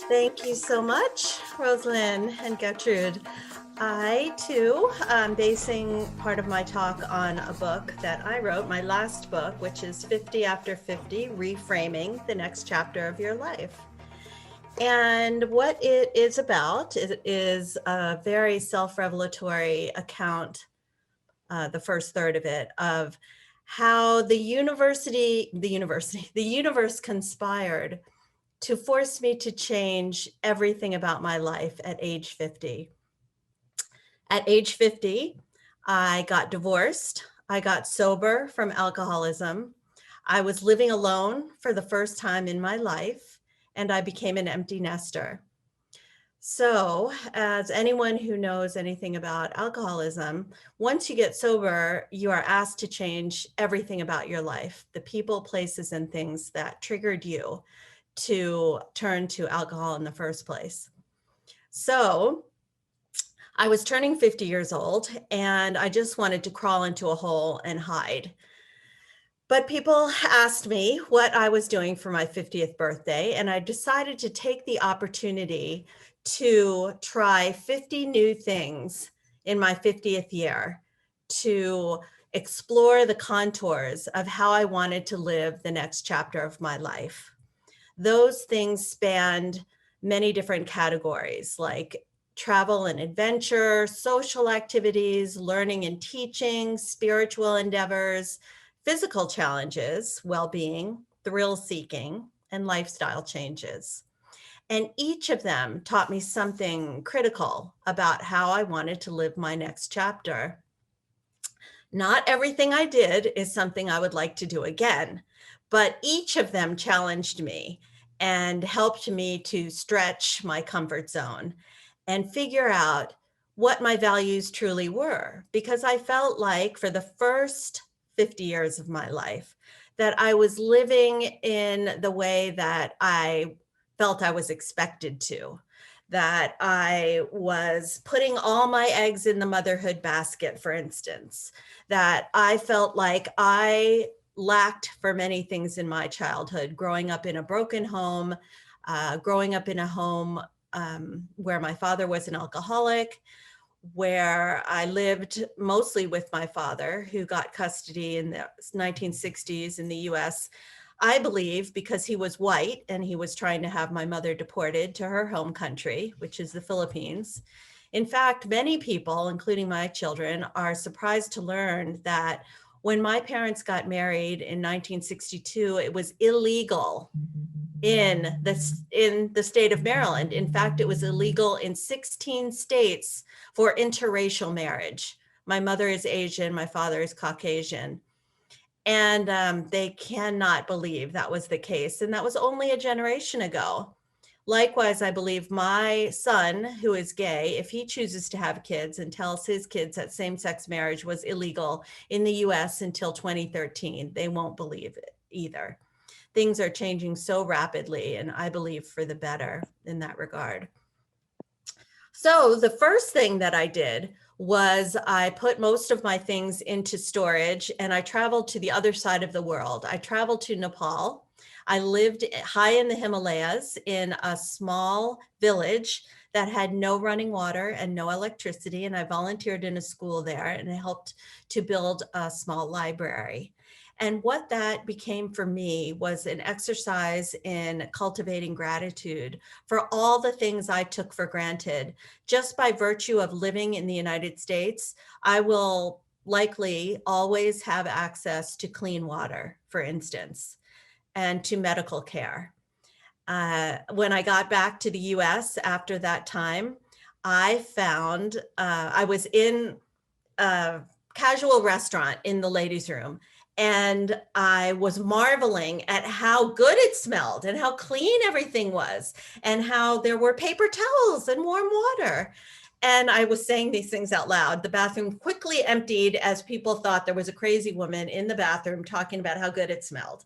Thank you so much, Rosalind and Gertrude. I too am basing part of my talk on a book that I wrote, my last book, which is 50 After 50, Reframing the Next Chapter of Your Life. And what it is about, it is a very self-revelatory account, the first third of it, of how the universe conspired to force me to change everything about my life at age 50. At age 50, I got divorced. I got sober from alcoholism. I was living alone for the first time in my life, and I became an empty nester. So, as anyone who knows anything about alcoholism, once you get sober, you are asked to change everything about your life, the people, places, and things that triggered you to turn to alcohol in the first place. So I was turning 50 years old and I just wanted to crawl into a hole and hide. But people asked me what I was doing for my 50th birthday, and I decided to take the opportunity to try 50 new things in my 50th year to explore the contours of how I wanted to live the next chapter of my life. Those things spanned many different categories like travel and adventure, social activities, learning and teaching, spiritual endeavors, physical challenges, well-being, thrill-seeking, and lifestyle changes. And each of them taught me something critical about how I wanted to live my next chapter. Not everything I did is something I would like to do again, but each of them challenged me and helped me to stretch my comfort zone and figure out what my values truly were. Because I felt like for the first 50 years of my life, that I was living in the way that I felt I was expected to, that I was putting all my eggs in the motherhood basket, for instance, that I felt like I lacked for many things in my childhood, growing up in a broken home, growing up in a home where my father was an alcoholic, where I lived mostly with my father, who got custody in the 1960s in the US, I believe because he was white and he was trying to have my mother deported to her home country, which is the Philippines. In fact, many people, including my children, are surprised to learn that when my parents got married in 1962, it was illegal in the state of Maryland. In fact, it was illegal in 16 states for interracial marriage. My mother is Asian, my father is Caucasian. And they cannot believe that was the case. And that was only a generation ago. Likewise, I believe my son, who is gay, if he chooses to have kids and tells his kids that same-sex marriage was illegal in the US until 2013, they won't believe it either. Things are changing so rapidly, and I believe for the better in that regard. So the first thing that I did was I put most of my things into storage and I traveled to the other side of the world. I traveled to Nepal. I lived high in the Himalayas in a small village that had no running water and no electricity. And I volunteered in a school there and I helped to build a small library. And what that became for me was an exercise in cultivating gratitude for all the things I took for granted. Just by virtue of living in the United States, I will likely always have access to clean water, for instance, and to medical care. When I got back to the US after that time, I found I was in a casual restaurant in the ladies' room. And I was marveling at how good it smelled and how clean everything was and how there were paper towels and warm water. And I was saying these things out loud. The bathroom quickly emptied as people thought there was a crazy woman in the bathroom talking about how good it smelled.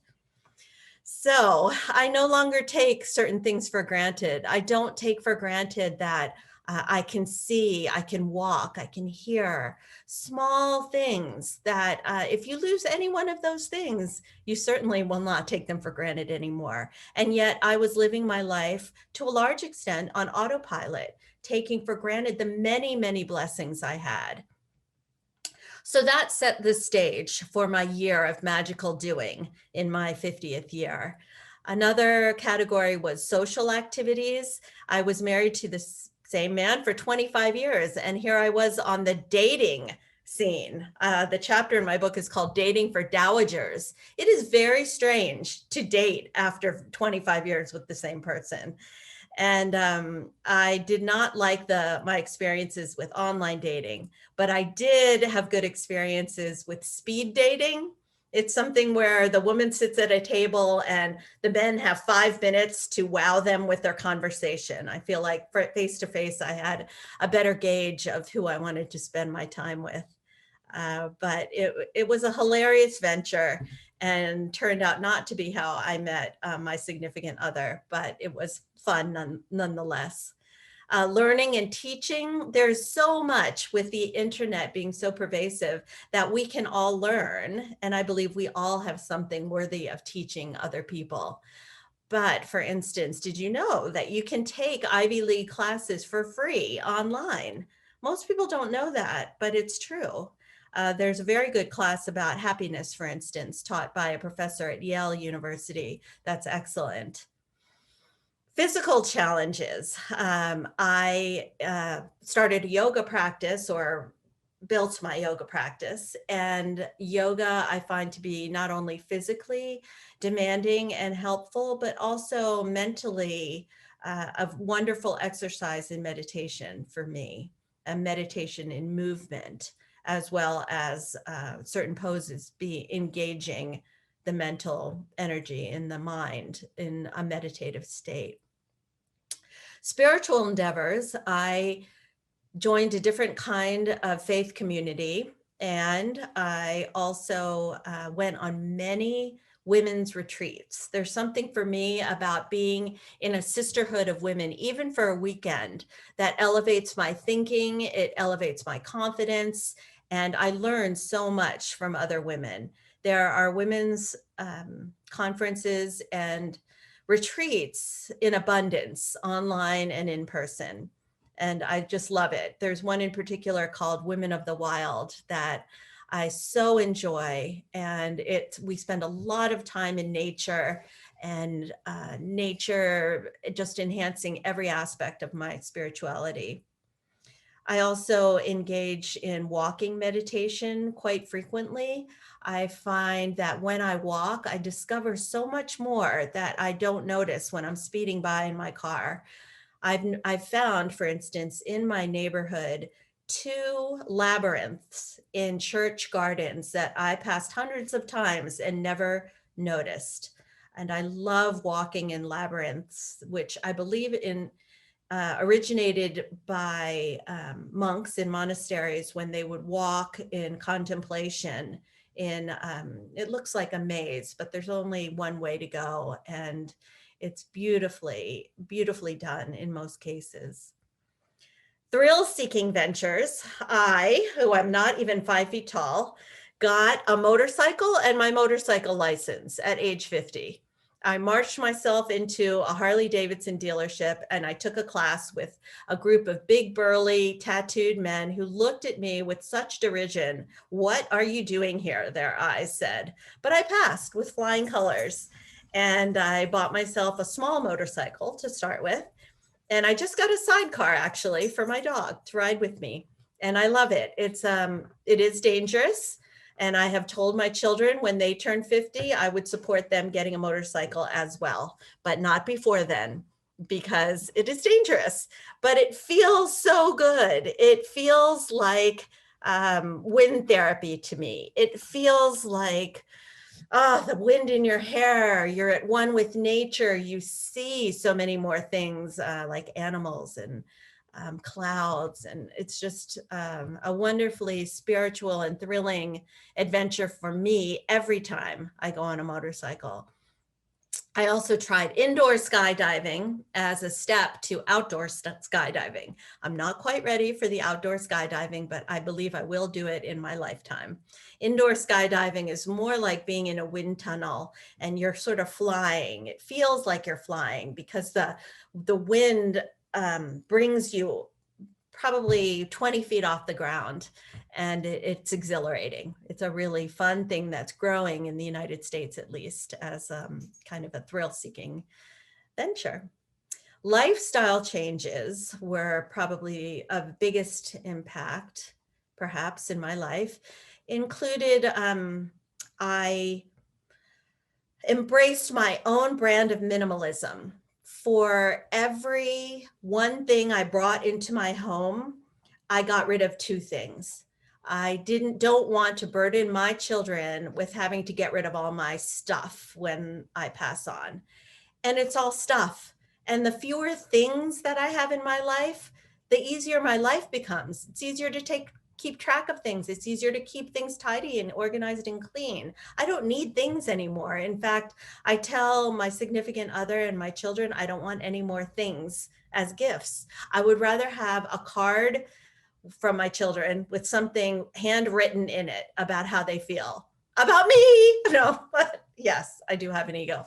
So I no longer take certain things for granted. I don't take for granted that I can see, I can walk, I can hear, small things that if you lose any one of those things, you certainly will not take them for granted anymore. And yet I was living my life to a large extent on autopilot, taking for granted the many, many blessings I had. So that set the stage for my year of magical doing in my 50th year. Another category was social activities. I was married to the same man for 25 years, and here I was on the dating scene. The chapter in my book is called Dating for Dowagers. It is very strange to date after 25 years with the same person. And I did not like my experiences with online dating, but I did have good experiences with speed dating. It's something where the woman sits at a table and the men have 5 minutes to wow them with their conversation. I feel like face to face, I had a better gauge of who I wanted to spend my time with. But it was a hilarious venture and turned out not to be how I met my significant other, but it was fun nonetheless. Learning and teaching, there's so much with the internet being so pervasive that we can all learn. And I believe we all have something worthy of teaching other people. But for instance, did you know that you can take Ivy League classes for free online? Most people don't know that, but it's true. There's a very good class about happiness, for instance, taught by a professor at Yale University. That's excellent. Physical challenges. I started a yoga practice or built my yoga practice, and yoga I find to be not only physically demanding and helpful, but also mentally a wonderful exercise in meditation for me, a meditation in movement, as well as certain poses be engaging the mental energy in the mind in a meditative state. Spiritual endeavors, I joined a different kind of faith community, and I also went on many women's retreats. There's something for me about being in a sisterhood of women, even for a weekend, that elevates my thinking, it elevates my confidence, and I learn so much from other women. There are women's conferences and retreats in abundance, online and in person. And I just love it. There's one in particular called Women of the Wild that I so enjoy. And we spend a lot of time in nature, and nature just enhancing every aspect of my spirituality. I also engage in walking meditation quite frequently. I find that when I walk, I discover so much more that I don't notice when I'm speeding by in my car. I've found, for instance, in my neighborhood, 2 labyrinths in church gardens that I passed hundreds of times and never noticed. And I love walking in labyrinths, which I believe originated by monks in monasteries when they would walk in contemplation in, it looks like a maze, but there's only one way to go. And it's beautifully, beautifully done in most cases. Thrill-seeking ventures. I, who am not even 5 feet tall, got a motorcycle and my motorcycle license at age 50. I marched myself into a Harley Davidson dealership and I took a class with a group of big, burly, tattooed men who looked at me with such derision. "What are you doing here?" their eyes said. But I passed with flying colors. And I bought myself a small motorcycle to start with. And I just got a sidecar actually for my dog to ride with me. And I love it. It is dangerous. And I have told my children when they turn 50, I would support them getting a motorcycle as well, but not before then, because it is dangerous, but it feels so good. It feels like wind therapy to me. It feels like the wind in your hair, you're at one with nature, you see so many more things like animals and clouds. And it's just a wonderfully spiritual and thrilling adventure for me every time I go on a motorcycle. I also tried indoor skydiving as a step to outdoor skydiving. I'm not quite ready for the outdoor skydiving, but I believe I will do it in my lifetime. Indoor skydiving is more like being in a wind tunnel and you're sort of flying. It feels like you're flying because the wind brings you probably 20 feet off the ground, and it's exhilarating. It's a really fun thing that's growing in the United States, at least, as kind of a thrill-seeking venture. Lifestyle changes were probably of biggest impact, perhaps, in my life. Included, I embraced my own brand of minimalism. For every one thing I brought into my home, I got rid of two things. I don't want to burden my children with having to get rid of all my stuff when I pass on. And it's all stuff. And the fewer things that I have in my life, the easier my life becomes. It's easier to keep track of things. It's easier to keep things tidy and organized and clean. I don't need things anymore. In fact, I tell my significant other and my children, I don't want any more things as gifts. I would rather have a card from my children with something handwritten in it about how they feel about me. No, but yes, I do have an ego.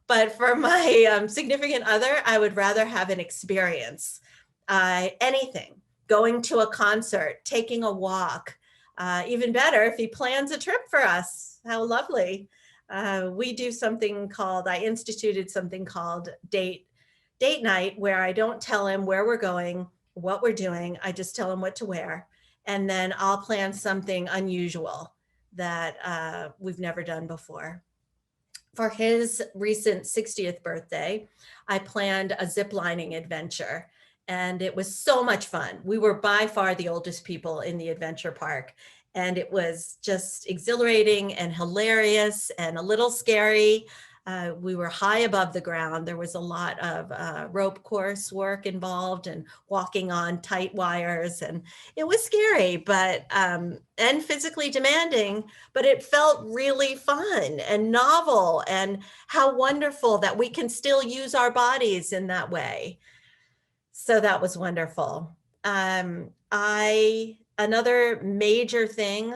But for my significant other, I would rather have an experience, anything, going to a concert, taking a walk, even better if he plans a trip for us. How lovely. We do something called, I instituted something called date night, where I don't tell him where we're going, what we're doing. I just tell him what to wear. And then I'll plan something unusual that we've never done before. For his recent 60th birthday, I planned a zip lining adventure, and it was so much fun. We were by far the oldest people in the adventure park, and it was just exhilarating and hilarious and a little scary. We were high above the ground. There was a lot of rope course work involved and walking on tight wires, and it was scary, but and physically demanding, but it felt really fun and novel, and how wonderful that we can still use our bodies in that way. So that was wonderful. Another major thing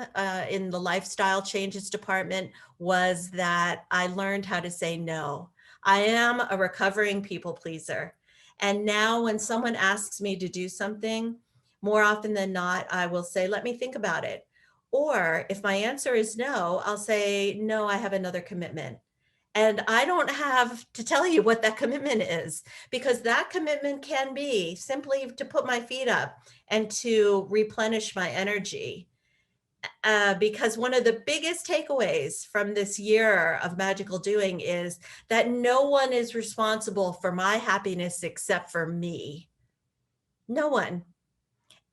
in the lifestyle changes department was that I learned how to say no. I am a recovering people pleaser. And now when someone asks me to do something, more often than not, I will say, let me think about it. Or if my answer is no, I'll say, no, I have another commitment. And I don't have to tell you what that commitment is, because that commitment can be simply to put my feet up and to replenish my energy. Because one of the biggest takeaways from this year of magical doing is that no one is responsible for my happiness except for me. No one.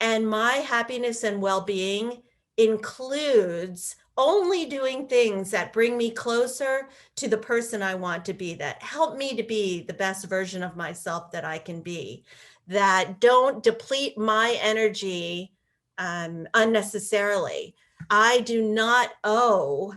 And my happiness and well-being includes only doing things that bring me closer to the person I want to be, that help me to be the best version of myself that I can be, that don't deplete my energy unnecessarily. I do not owe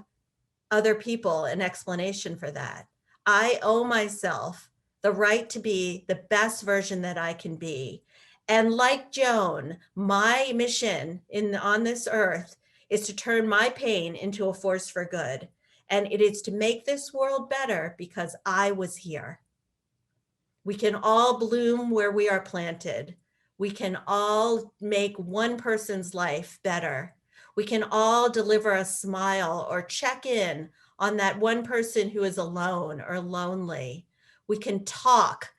other people an explanation for that. I owe myself the right to be the best version that I can be. And like Joan, my mission on this earth is to turn my pain into a force for good. And it is to make this world better because I was here. We can all bloom where we are planted. We can all make one person's life better. We can all deliver a smile or check in on that one person who is alone or lonely. We can talk,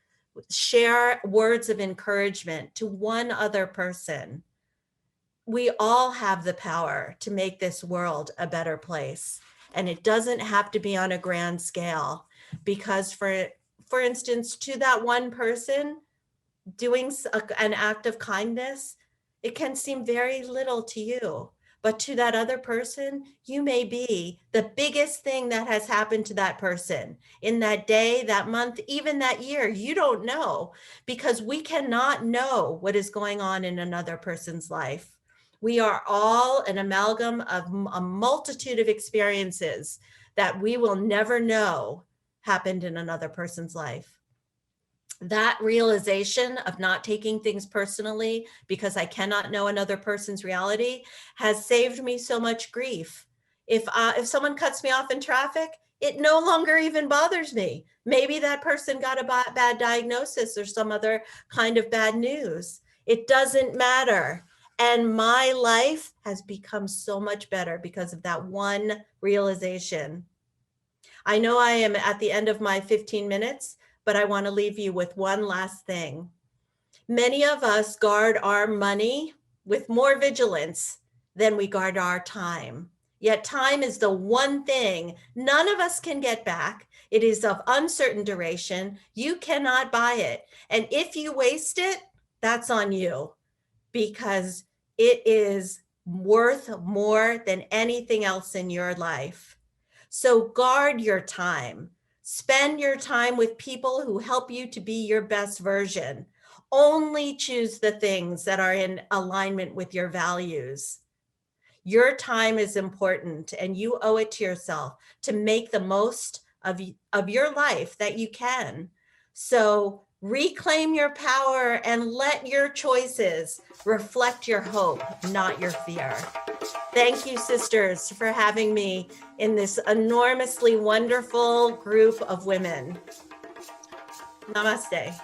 share words of encouragement to one other person. We all have the power to make this world a better place. And it doesn't have to be on a grand scale, because for instance, to that one person, doing an act of kindness, it can seem very little to you. But to that other person, you may be the biggest thing that has happened to that person in that day, that month, even that year. You don't know, because we cannot know what is going on in another person's life. We are all an amalgam of a multitude of experiences that we will never know happened in another person's life. That realization of not taking things personally because I cannot know another person's reality has saved me so much grief. If someone cuts me off in traffic, it no longer even bothers me. Maybe that person got a bad diagnosis or some other kind of bad news. It doesn't matter. And my life has become so much better because of that one realization. I know I am at the end of my 15 minutes, but I want to leave you with one last thing. Many of us guard our money with more vigilance than we guard our time. Yet time is the one thing none of us can get back. It is of uncertain duration. You cannot buy it. And if you waste it, that's on you, because it is worth more than anything else in your life. So guard your time. Spend your time with people who help you to be your best version. Only choose the things that are in alignment with your values. Your time is important, and you owe it to yourself to make the most of your life that you can. So reclaim your power and let your choices reflect your hope, not your fear. Thank you, sisters, for having me in this enormously wonderful group of women. Namaste.